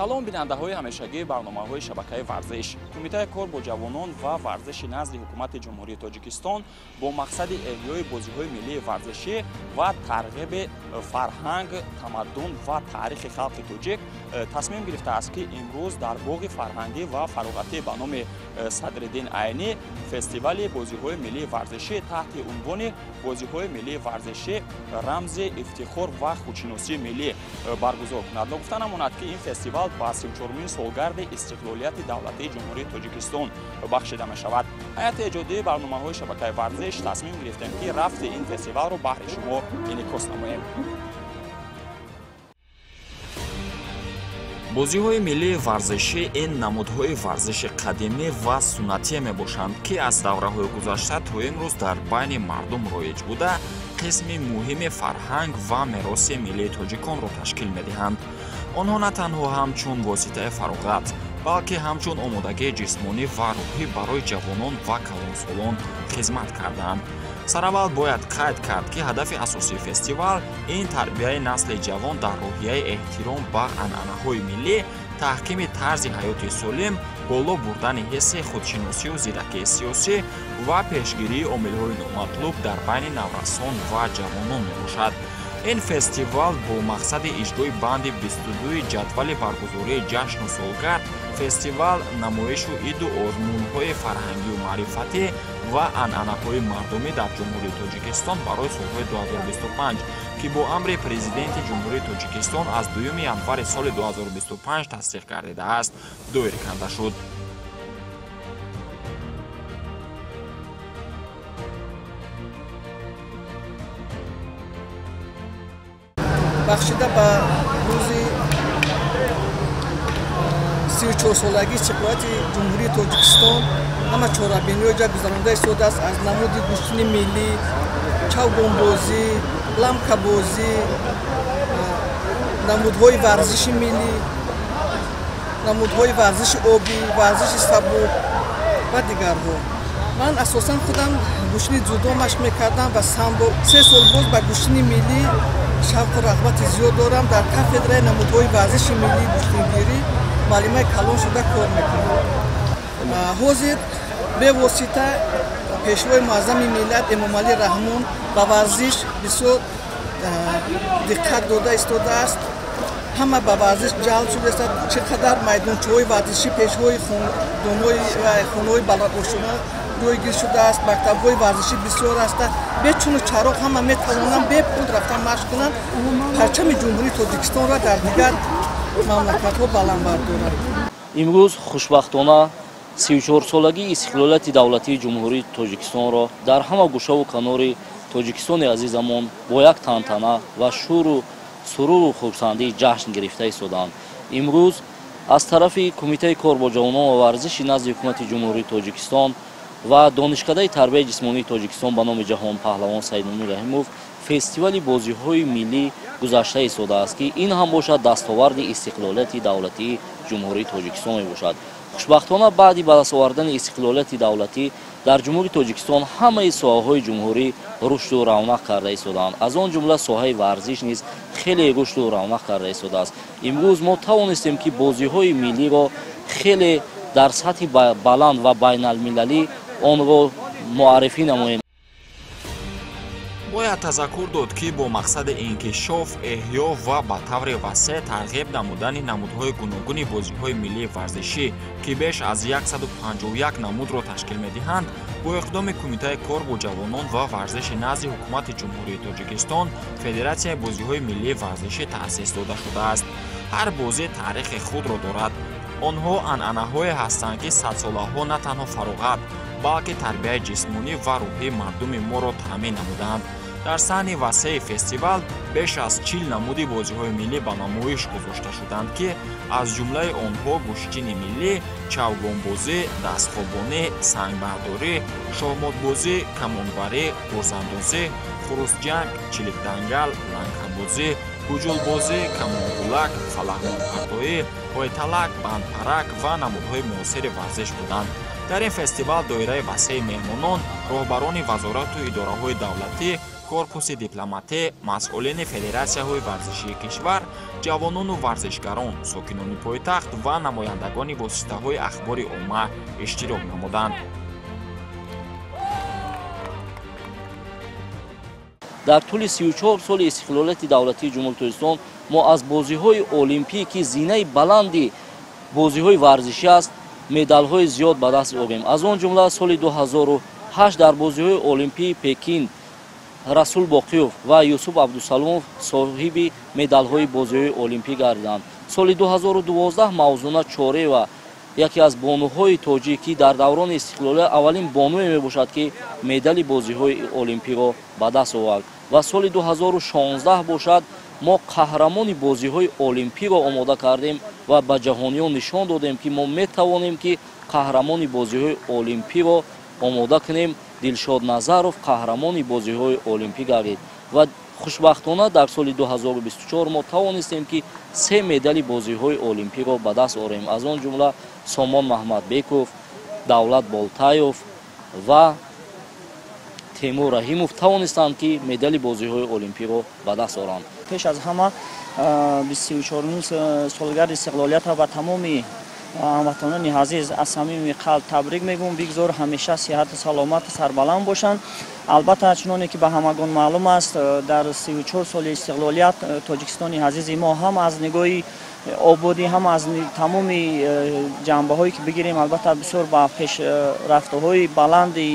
салом бинандаҳои ҳамешагии барномаҳои шабакаи варзиш. Кумитаи кор бо ҷавонон ва варзиши назди ҳукумати ҷумҳурии Тоҷикистон бо мақсади эҳёи бозиҳои миллии варзишӣ ва тарғиби фарҳанг, тамаддун ва таърихи халқи тоҷик тасмим гирифтааст ки имрӯз дар боғи фарҳангӣ ва фароғатӣ ба номи Садриддин Айнӣ фестивали бозиҳои миллии варзишӣ таҳти унвони бозиҳои миллии варзишӣ рамзи ифтихор ва худшиносии миллӣ баргузор кунад. Гуфта намонад ки ин фестивал ба 34-мин солгарди истиқлолияти давлатии ҷумҳурии Тоҷикистон бахшида мешавад. ҳайати эҷодии барномаҳои шабакаи варзиш тасмим гирифтем ки рафти ин фестивалро баҳри шумо инъикос намоем. бозиҳои миллии варзишӣ ин намудҳои варзиши қадимӣ ва суннатие мебошанд ки аз давраҳои гузашта то имрӯз дар байни мардум роиҷ буда қисми муҳими фарҳанг ва мероси миллии тоҷиконро ташкил медиҳанд. онҳо на танҳо ҳамчун воситаи фароғат, балки ҳамчун омодагии ҷисмонӣ ва рӯҳӣ барои ҷавонон ва калонсолон хизмат кардаанд. сараввал бояд қайд кард ки ҳадафи асосии фестивал ин тарбияи насли ҷавон дар роҳияи эҳтиром ба анъанаҳои миллӣ, таҳкими тарзи ҳаёти солим, боло бурдани ҳисси худшиносию зиракии сиёсӣ ва пешгирии омилҳои номатлуб дар байни наврасон ва ҷавонон мебошад. ин фестивал бо мақсади иҷрои банди 22 ҷадвали баргузории ҷашну солгард, фестивал намоишу иду озмунҳои фарҳангию маърифатӣ ва анъанаҳои мардумӣ дар ҷумҳурии Тоҷикистон барои солҳои 2025 ки бо амри президенти ҷумҳурии Тоҷикистон аз 2 январи соли 2025 тасдиқ гардидааст, доир карда шуд. бахшида ба рӯзи 34-солагии истиқлолияти ҷумҳурии Тоҷикистон ҳама чорабиниёҷа гузаронида истодааст. аз намуди гӯштини миллӣ, чавгонбозӣ, ламкабозӣ, намудҳои варзиши миллӣ, намудҳои варзиши обӣ, варзиши сабук ва дигарҳо. ман асосан худам гӯштини дзюдо машқ мекардам ва 3 сол боз ба гӯштини миллӣ шавқу рағбати зиёд дорам. дар кафедраи намудҳои варзиши миллӣ гӯштинигирӣ муаллимаи калон шуда кор мекунам. ҳозир бевосита пешвои муаззами миллат Эмомалӣ Раҳмон ба варзиш бисёр диққат дода истодааст. ҳама ба варзиш ҷалб шудааст. чӣ қадар майдончаҳои варзишӣ пешвои хонадонҳои ва хонаҳои баландошуна ҷойгир шудааст. мактабҳои варзишӣ бисёр ҳастанд. бечуну чароқ ҳама метавонанд бепуд рафта машқ кунанд, парчами ҷумҳурии Тоҷикистонро дар дигар мамлакатҳо баланд бардоранд. имрӯз хушбахтона 34-солагии истиқлолияти давлатии ҷумҳурии Тоҷикистонро дар ҳама гӯшаву канори Тоҷикистони азизамон бо як тантана ва шӯру суруру хурсандӣ ҷашн гирифта истоданд. имрӯз аз тарафи Кумитаи кор бо ҷавонон ва варзиши назди ҳукумати ҷумҳурии Тоҷикистон ва донишкадаи тарбияи ҷисмонии Тоҷикистон ба номи ҷаҳонпаҳлавон Саиднурӣ Раҳимов фестивали бозиҳои миллӣ гузашта истодааст ки ин ҳам бошад дастоварди истиқлолияти давлатии ҷумҳурии Тоҷикистон мебошад. хушбахтона баъди ба даст овардани истиқлолияти давлатӣ дар ҷумҳурии Тоҷикистон ҳамаи соҳаҳои ҷумҳурӣ рушду равнақ карда истодаанд. аз он ҷумла соҳаи варзиш низ хеле рушду равнақ карда истодааст. имрӯз мо тавонистем ки бозиҳои миллиро хеле дар сатҳи баланд ва байналмилалӣ онро муаррифӣ намоем. бояд тазаккур дод ки бо мақсади инкишоф, эҳё ва ба таври васеъ тарғиб намудани намудҳои гуногуни бозиҳои миллии варзишӣ ки беш аз 151 намудро ташкил медиҳанд, бо иқдоми Кумитаи кор бо ҷавонон ва варзиши назди ҳукумати ҷумҳурии Тоҷикистон Федератсияи бозиҳои миллии варзишӣ таъсис дода шудааст. ҳар бозӣ таърихи худро дорад. онҳо анъанаҳое ҳастанд ки садсолаҳо на танҳо фароғат, балки тарбияи ҷисмонӣ ва рӯҳии мардуми моро таъмин намуданд. дар саҳни васеъи фестивал беш аз 40 намуди бозиҳои миллӣ ба намоиш гузошта шуданд ки аз ҷумлаи онҳо гӯштини миллӣ, чавгонбозӣ, дастхобонӣ, сангбардорӣ, шоҳмотбозӣ, камонбарӣ, гурзандозӣ, хурусҷанг, чиликдангал, ланкабозӣ, ҳуҷулбозӣ, камонгулак, фалаҳмонпардоӣ, ҳойталак, бандпарак ва намудҳои муосири варзиш буданд. дар ин фестивал доираи васеъи меҳмонон роҳбарони вазорату идораҳои давлатӣ, корпуси дипломатӣ, масъулини федератсияҳои варзишии кишвар, ҷавонону варзишгарон, сокинони пойтахт ва намояндагони воситаҳои ахбори умма иштирок намуданд. дар тӯли 34 соли истиқлолияти давлатии ҷумҳурии тоҷикистон мо аз бозиҳои олимпӣ ки зинаи баланди бозиҳои варзишӣ аст, медалҳои зиёд ба даст овем. Аз он ҷумла соли 2008 дар бозиҳои олимпии Пекин Расул Боқиёв ва Юсуф Абдусаломов соҳиби медалҳои бозиҳои олимпӣ гардиданд. Соли 2012 Мавзуна Чорева, яке аз бонуҳои тоҷик, ки дар даврони истиқлолия аввалин бонуе мебошад, ки медали бозиҳои олимпиро ба даст овард. Ва соли 2016 бошад, мо қаҳрамони бозиҳои олимпиро омода кардем ва ба ҷаҳониён нишон додем, ки мо метавонем, ки қаҳрамони бозиҳои олимпиро омода кунем. Дилшод Назаров қаҳрамони бозиҳои олимпӣ гардид ва хушбахтона дар соли 2024 мо тавонистем, ки 3 медали бозиҳои олимпиро ба даст орем. Аз он ҷумла Сомон Маҳмадбеков, Давлат Болтаев ва Теймур Раҳимов тавонистанд, ки медали бозиҳои олимпиро ба даст оранд. пеш аз ҳама 24-ум солгарди истиқлолиятро ба тамоми ҳамватонони азиз аз самими қалб табрик мегӯям. бигзор ҳамеша сиҳату саломату сарбаланд бошанд. албатта чуноне ки ба ҳамагон маълум аст, дар 34 соли истиқлолият тоҷикистони азизи мо ҳам аз нигоҳи ободӣ, ҳам аз тамоми ҷанбаҳое ки бигирем, албатта бисёр ба пешрафтаҳои баланди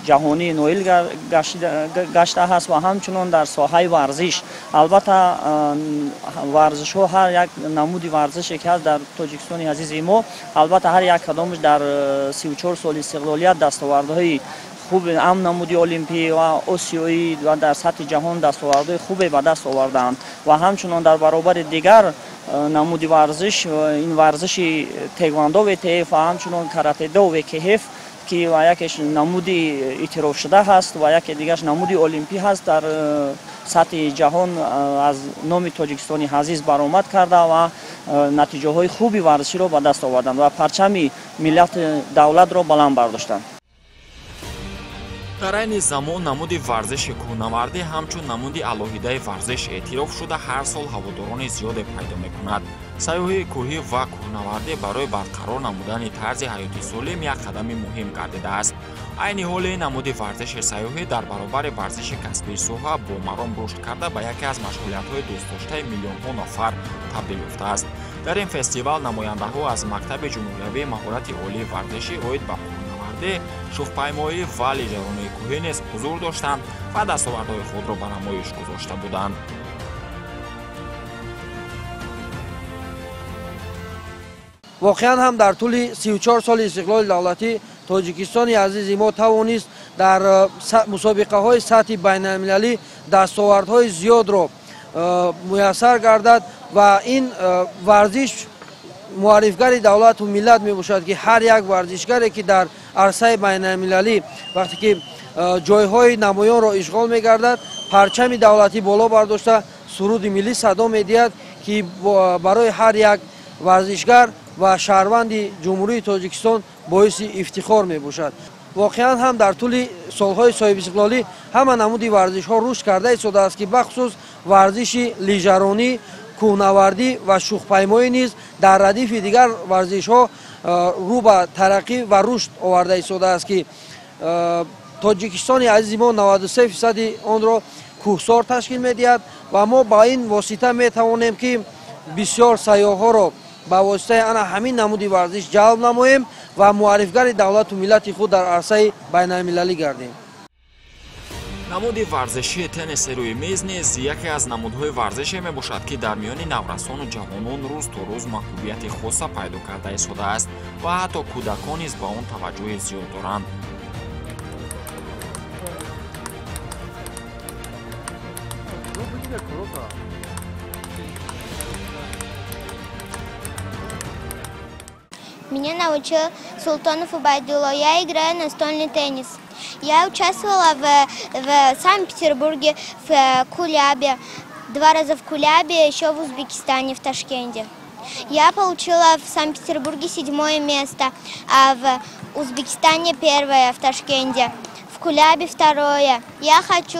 ҷаҳонӣ ноил гашта ҳаст ва ҳамчунон дар соҳаи варзиш. албатта варзишҳо, ҳар як намуди варзише ки ҳаст дар тоҷикистони азизи мо, албатта ҳар як кадомаш дар 34 соли истиқлолият дастовардҳои хуб ам намуди олимпӣ ва осиёӣ ва дар сатҳи ҷаҳон дастовардҳои хубе ба даст овардаанд ва ҳамчунон дар баробари дигар намуди варзиш, ин варзиши теквондо ВТФ ва ҳамчунон каратедо ВКФ ки ва якеш намуди эътирофшуда ҳаст ва яке дигараш намуди олимпӣ ҳаст, дар сатҳи ҷаҳон аз номи тоҷикистони азиз баромад карда ва натиҷаҳои хуби варзиширо ба даст оварданд ва парчами миллати давлатро баланд бардоштанд. дар айни замон намуди варзиши кӯҳнавардӣ ҳамчун намуди алоҳидаи варзиш эътироф шуда ҳар сол ҳаводорони зиёде пайдо мекунад. сайёҳии кӯҳӣ ва кӯҳнавардӣ барои барқарор намудани тарзи ҳаёти солим як қадами муҳим гардидааст. айни ҳоле намуди варзиши сайёҳӣ дар баробари варзиши касбии соҳа бо маром рушд карда ба яке аз машғулиятҳои дӯстдоштаи миллионҳо нафар табдил ёфтааст. дар ин фестивал намояндаҳо аз мактаби ҷумҳуриявии маҳорати олии варзишӣ оид ба шухпаймоӣ ва лижаронии кӯҳӣ низ ҳузур доштанд ва дастовардҳои худро ба намоиш гузошта буданд. воқеан ҳам дар тӯли 34 соли истиқлоли давлатӣ тоҷикистони азизи мо тавонист дар мусобиқаҳои сатҳи байналмилалӣ дастовардҳои зиёдро муяссар гардад ва ин варзиш муаррифгари давлату миллат мебошад, ки ҳар як варзишгаре ки дар арсаи байналмилалӣ вақте ки ҷойҳои намоёнро ишғол мегардад, парчами давлатӣ боло бардошта суруди миллӣ садо медиҳад, ки барои ҳар як варзишгар ва шаҳрванди ҷумҳурии тоҷикистон боиси ифтихор мебошад. воқеан ҳам дар тӯли солҳои соҳибистиқлолӣ ҳама намуди варзишҳо рушд карда истодааст, ки бахусус варзиши лижаронӣ, кӯҳнавардӣ ва шухпаймоӣ низ дар радифи дигар варзишҳо рӯ ба тараққӣ ва рушд оварда истодааст, ки тоҷикистони азизи мо 93% онро кӯҳсор ташкил медиҳад ва мо ба ин восита метавонем, ки бисёр сайёҳҳоро ба воситаи ана ҳамин намуди варзиш ҷалб намоем ва муаррифгари давлату миллати худ дар арсаи байналмилалӣ гардем. намуди варзишии тенниси рӯи мез низ яке аз намудҳои варзише мебошад, ки дар миёни наврасону ҷавонон рӯз то рӯз маҳбубияти хоса пайдо карда истодааст ва ҳатто кӯдакон низ ба он таваҷҷӯҳи зиёд доранд. Меня научил Султанов Убайдулла. Я играю настольный теннис. Я участвовала в Санкт-Петербурге, в Кулябе, 2 раза в Кулябе, еще в Узбекистане, в Ташкенте. Я получила в Санкт-Петербурге 7-е место, а в Узбекистане 1-е, в Ташкенте. В Кулябе 2-е. Я хочу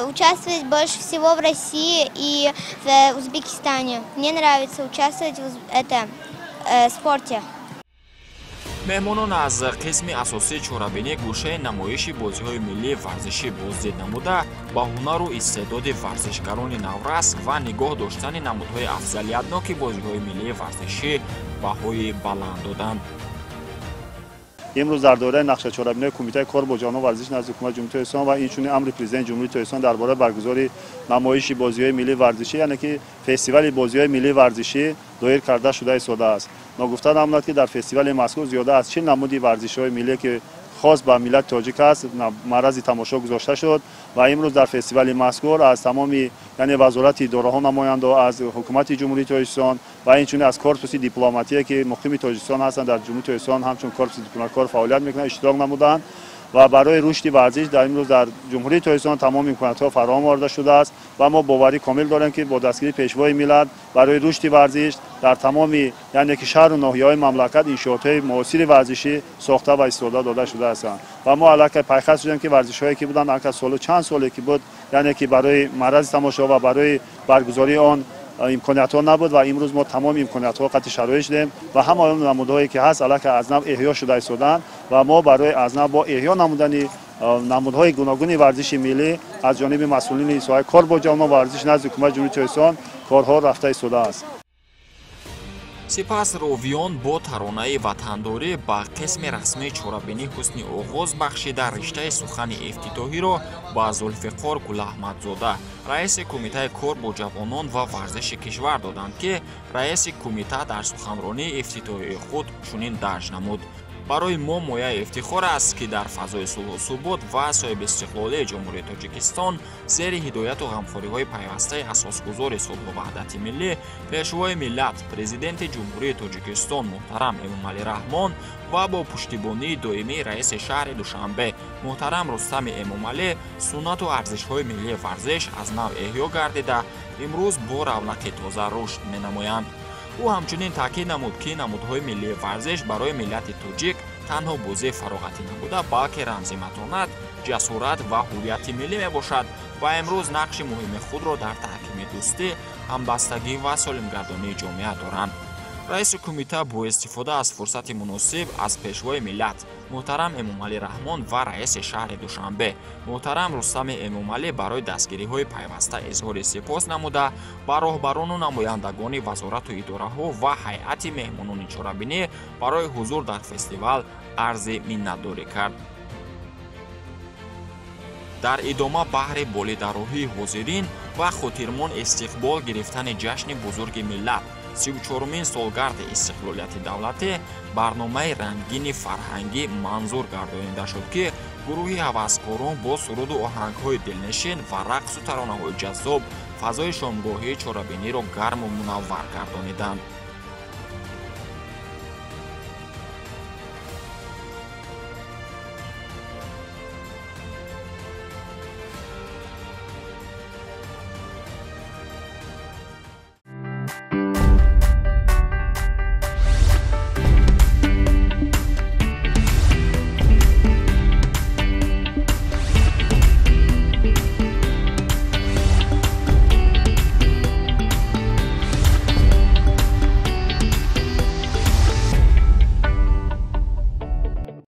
участвовать больше всего в России и в Узбекистане. Мне нравится участвовать в спорте. меҳмонон аз қисми асосии чорабинӣ гӯшаи намоиши бозиҳои миллии варзишӣ боздид намуда ба ҳунару истеъдоди варзишгарони наврас ва нигоҳ доштани намудҳои афзалиятноки бозиҳои миллии варзишӣ баҳои баланд доданд. имрӯз дар дораи нақшачорабинои кумитаи кор бо ҷонҳо варзиш назди ҳукумати ҷумҳурии Тоҷикистон ва инчунин амри президенти ҷумҳурии Тоҷикистон дар бораи баргузори намоиши бозиҳои миллии варзишӣ, яъне ки фестивали бозиҳои миллии варзишӣ доир карда шуда истодааст. ногуфта намонад ки дар фестивали мазкур зиёда аз 40 намуди варзишҳои миллие ки хос ба миллати тоҷик аст маърази тамошо гузошта шуд ва имрӯз дар фестивали мазкур аз тамоми яъне вазорати идораҳо намояндо аз ҳукумати ҷумҳурии Тоҷикистон ва инчунин аз корпуси дипломатие ки муқими Тоҷикистон ҳастанд дар ҷумҳурии Тоҷикистон ҳамчун корпуси дипломатикор фаъолият мекунанд иштирок намуданд ва барои рушди варзиш дар имрӯз дар ҷумҳурии Тоҷикистон тамом имкониятҳо фароҳам оварда шудааст ва мо боварӣ комил дорем ки бо дастгирии пешвои миллат барои рушди варзиш дар тамоми яъне ки шаҳру ноҳияҳои мамлакат иншоотҳои муосири варзишӣ сохта ва истода дода шудааст ва мо аллакай пайхас шудем ки варзишҳое ки буданд аллакай солу чанд соле ки буд яъне ки барои маърази тамошо ва барои баргузории он имкониятҳо набуд ва имрӯз мо тамом имкониятҳо қатъи шароит шудем ва ҳама он намудҳое ки ҳаст аллакай аз нав эҳё шуда истоданд ва мо барои аз нав бо эҳё намудани намудҳои гуногуни варзиши миллӣ аз ҷониби масъулини соҳаи кор бо ҷонҳо варзиш назди ҳукумати ҷумҳурии Тоҷикистон корҳо рафта истодааст. сипас ровиён бо таронаи ватандорӣ ба қисми расмии чорабинӣ ҳусни оғоз бахшида риштаи сухани ифтитоҳиро ба зулфиқор Гулаҳмадзода, раиси кумитаи кор бо ҷавонон ва варзиши кишвар доданд ки раиси кумита дар суханронии ифтитоҳии худ чунин дарҷ намуд. барои мо мояи ифтихор аст ки дар фазои сулҳу субут ва соҳиби истиқлолии ҷумҳурии Тоҷикистон зери ҳидояту ғамхориҳои пайвастаи асосгузори сулҳу ваҳдати миллӣ пешвои миллат президенти ҷумҳурии Тоҷикистон муҳтарам Эмомалӣ Раҳмон ва бо пуштибонии доимии раиси шаҳри Душанбе муҳтарам Рустами Эмомалӣ суннату арзишҳои миллии варзиш аз нав эҳё гардида имрӯз бо равнақи тоза рушд менамоянд. ӯ ҳамчунин таъкид намуд ки намудҳои миллии варзиш барои миллати тоҷик танҳо бозии фароғатӣ набуда балки рамзи матонат, ҷасурат ва ҳуввияти миллӣ мебошад ва имрӯз нақши муҳими худро дар таҳкими дӯстӣ, ҳамбастагӣ ва солимгардонии ҷомеа доранд. раиси кумита бо истифода аз фурсати муносиб аз пешвои миллат муҳтарам Эмомалӣ Раҳмон ва раиси шаҳри Душанбе муҳтарам Рустами Эмомалӣ барои дастгириҳои пайваста изҳори сипос намуда ба роҳбарону намояндагони вазорату идораҳо ва ҳайати меҳмонони чорабинӣ барои ҳузур дар фестивал арзи миннатдорӣ кард. дар идома баҳри болидароҳии ҳозирин ва хотирмон истиқбол гирифтани ҷашни бузурги миллат 34-мин солгарди истиқлолияти давлатӣ барномаи рангини фарҳангӣ манзур гардонида шуд ки гурӯҳи ҳаваскорон бо суруду оҳангҳои дилнишин ва рақсу таронаҳои ҷаззоб фазои шомгоҳии чорабиниро гарму мунаввар гардониданд.